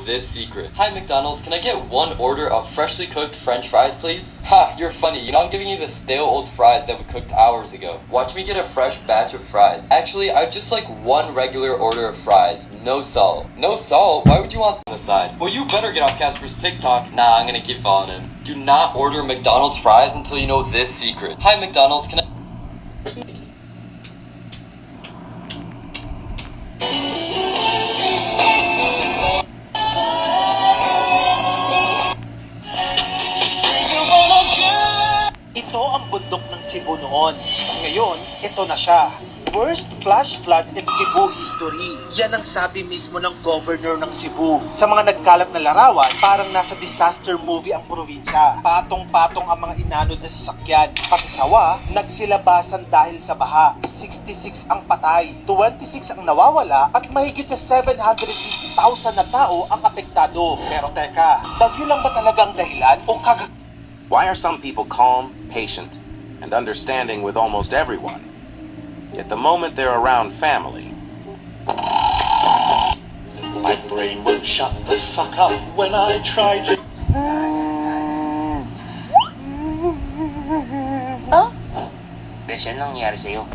this secret. Hi McDonald's, can I get one order of freshly cooked French fries, please? Ha, you're funny. You know I'm giving you the stale old fries that we cooked hours ago. Watch me get a fresh batch of fries. Actually, I'd just like one regular order of fries. No salt. No salt? Why would you want on the side? Well, you better get off Casper's TikTok. Nah, I'm gonna keep following him. Do not order McDonald's fries until you know this secret. Hi McDonald's, can I... Ito ang bundok ng Cebu noon. Ngayon, ito na siya. Worst flash flood in Cebu history. Yan ang sabi mismo ng governor ng Cebu. Sa mga nagkalat na larawan, parang nasa disaster movie ang probinsya. Patong-patong ang mga inanod na sasakyan. Pati sawa, nagsilabasan dahil sa baha. 66 ang patay, 26 ang nawawala, at mahigit sa 706,000 na tao ang apektado. Pero teka, bagyo lang ba talaga ang dahilan o Why are some people calm, patient, and understanding with almost everyone? Yet the moment they're around family, my brain won't shut the fuck up when I try to... Presyon lang nangyari sa'yo.